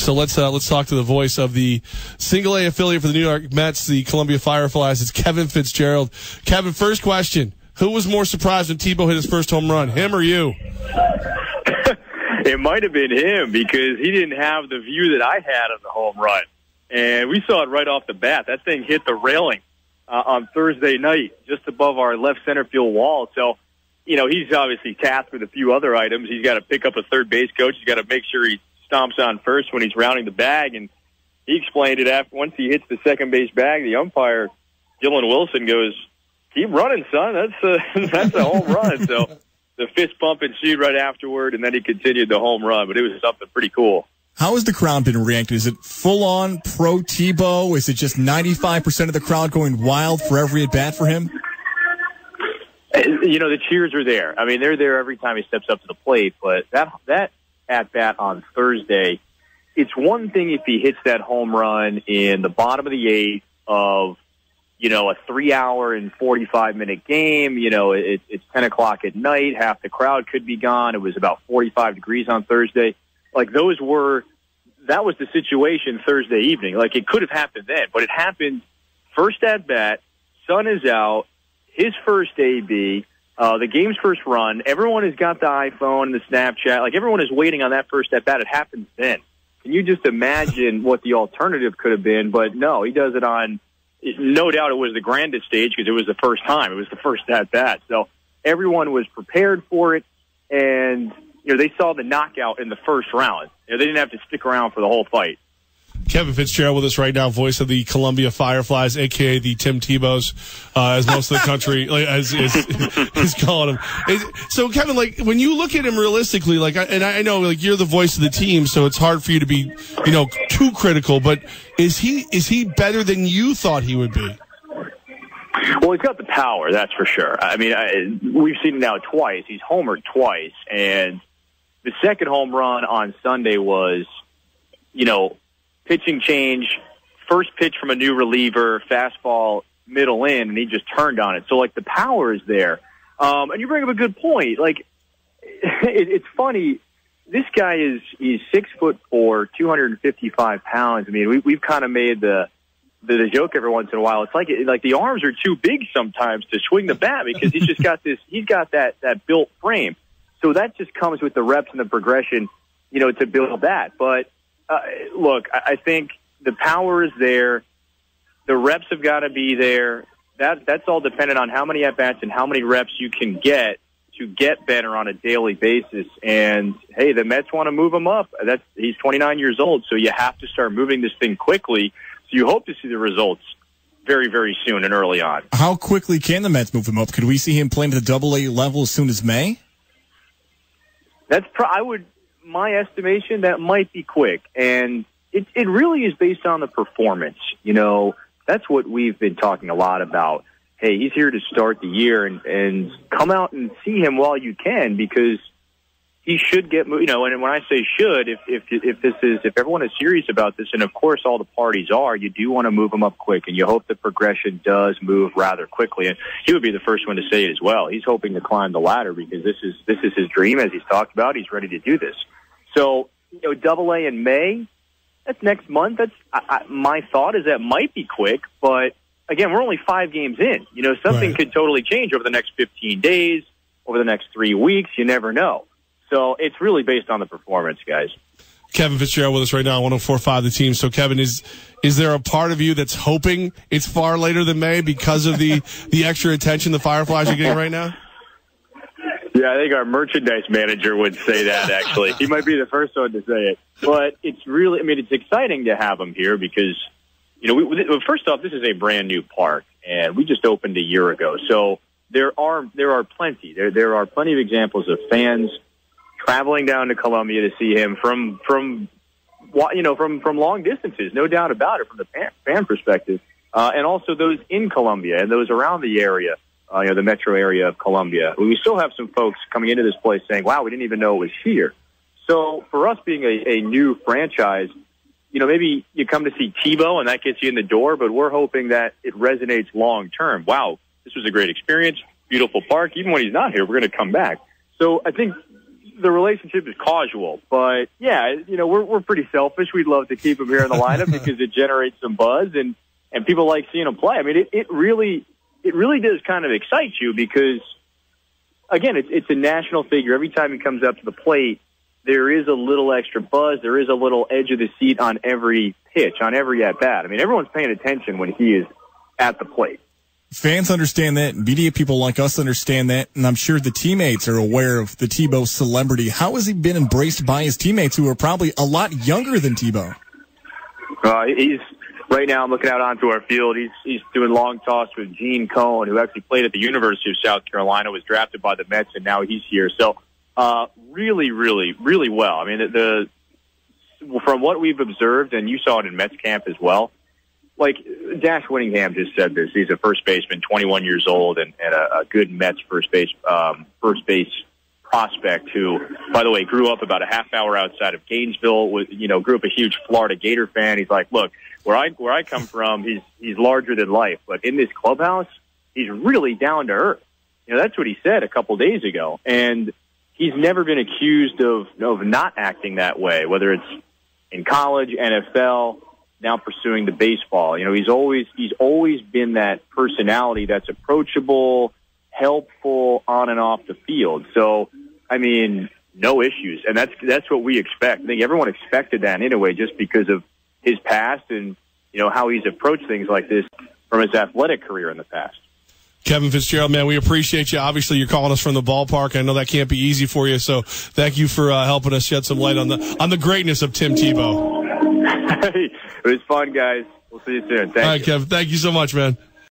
So let's talk to the voice of the single A affiliate for the New York Mets, the Columbia Fireflies. It's Kevin Fitzgerald. Kevin, first question. Who was more surprised when Tebow hit his first home run, him or you? It might have been him because he didn't have the view that I had of the home run. And we saw it right off the bat. That thing hit the railing on Thursday night just above our left center field wall. So, he's obviously tasked with a few other items. He's got to pick up a third base coach. He's got to make sure he stomps on first when he's rounding the bag. And he explained it after once he hits the second base bag, the umpire, Dylan Wilson, goes, "Keep running, son. That's a home run." So the fist bump ensued right afterward, and then he continued the home run. But it was something pretty cool. How has the crowd been reacting? Is it full-on pro Tebow? Is it just 95% of the crowd going wild for every at-bat for him? The cheers are there. I mean, they're there every time he steps up to the plate. But that at-bat on Thursday, it's one thing if he hits that home run in the bottom of the eighth of, a 3-hour and 45-minute game. It's 10 o'clock at night. Half the crowd could be gone. It was about 45 degrees on Thursday. Like, that was the situation Thursday evening. Like, it could have happened then, but it happened first at-bat, sun is out, his first AB, the game's first run. Everyone has got the iPhone and the Snapchat. Like, everyone is waiting on that first at-bat. It happens then. Can you just imagine what the alternative could have been? But no, he does it on, no doubt it was the grandest stage because it was the first time. It was the first at-bat. So everyone was prepared for it, and they saw the knockout in the first round. They didn't have to stick around for the whole fight. Kevin Fitzgerald with us right now, voice of the Columbia Fireflies, a.k.a. the Tim Tebows, as most of the country is calling him. So, Kevin, when you look at him realistically, and I know, you're the voice of the team, so it's hard for you to be, too critical, but is he better than you thought he would be? Well, he's got the power, that's for sure. I mean, we've seen it now twice. He's homered twice, and the second home run on Sunday was, pitching change, first pitch from a new reliever, fastball, middle in, and he just turned on it. So, the power is there. And you bring up a good point. It's funny. This guy he's 6'4", 255 pounds. I mean, we've kind of made the joke every once in a while. It's like the arms are too big sometimes to swing the bat because he's just got he's got that built frame. So that just comes with the reps and the progression, to build that. But look, I think the power is there. The reps have got to be there. That's all dependent on how many at-bats and how many reps you can get to get better on a daily basis. And, hey, the Mets want to move him up. He's 29 years old, so you have to start moving this thing quickly. So you hope to see the results very, very soon and early on. How quickly can the Mets move him up? Could we see him playing at the AA level as soon as May? My estimation, that might be quick. And it really is based on the performance. That's what we've been talking a lot about. Hey, he's here to start the year and come out and see him while you can because he should get, and when I say should, if everyone is serious about this, and of course all the parties are, you do want to move him up quick, and you hope the progression does move rather quickly. And he would be the first one to say it as well. He's hoping to climb the ladder because this is his dream, as he's talked about. He's ready to do this. So, AA in May, that's next month. My thought is that might be quick, but again, we're only 5 games in. Something could totally change over the next 15 days, over the next 3 weeks. You never know. So it's really based on the performance, guys. Kevin Fitzgerald with us right now, 104.5 The Team. So, Kevin, is there a part of you that's hoping it's far later than May because of the extra attention the Fireflies are getting right now? Yeah, I think our merchandise manager would say that, actually. He might be the first one to say it. But it's really, it's exciting to have him here because, first off, this is a brand new park, and we just opened a year ago. So there are plenty. There are plenty of examples of fans traveling down to Columbia to see him from long distances, no doubt about it, from the fan perspective, and also those in Columbia and those around the area. The metro area of Columbia. We still have some folks coming into this place saying, wow, we didn't even know it was here. So for us being a new franchise, maybe you come to see Tebow and that gets you in the door, but we're hoping that it resonates long term. Wow, this was a great experience, beautiful park. Even when he's not here, we're going to come back. So I think the relationship is causal, but yeah, we're pretty selfish. We'd love to keep him here in the lineup because it generates some buzz and people like seeing him play. I mean, it really does kind of excite you because, again, it's a national figure. Every time he comes up to the plate, there is a little extra buzz. There is a little edge of the seat on every pitch, on every at-bat. I mean, everyone's paying attention when he is at the plate. Fans understand that. Media people like us understand that. And I'm sure the teammates are aware of the Tebow celebrity. How has he been embraced by his teammates who are probably a lot younger than Tebow? He's right now, I'm looking out onto our field. He's doing long toss with Gene Cohn, who actually played at the University of South Carolina, was drafted by the Mets, and now he's here. So really, really, really well. I mean, from what we've observed, and you saw it in Mets camp as well, like Dash Winningham just said this. He's a first baseman, 21 years old, and a good Mets first base prospect who, by the way, grew up about a half hour outside of Gainesville. Grew up a huge Florida Gator fan. He's like, look, where I come from, he's larger than life, but in this clubhouse, he's really down to earth. That's what he said a couple days ago, and he's never been accused of not acting that way, whether it's in college, NFL. Now pursuing the baseball. He's always been that personality that's approachable, helpful on and off the field. So, I mean, no issues. And that's what we expect. I think everyone expected that anyway, just because of his past and, how he's approached things like this from his athletic career in the past. Kevin Fitzgerald, man, we appreciate you. Obviously, you're calling us from the ballpark. I know that can't be easy for you, so thank you for helping us shed some light on the greatness of Tim Tebow. It was fun, guys. We'll see you soon. Thank you. All right, Kevin. Thank you so much, man.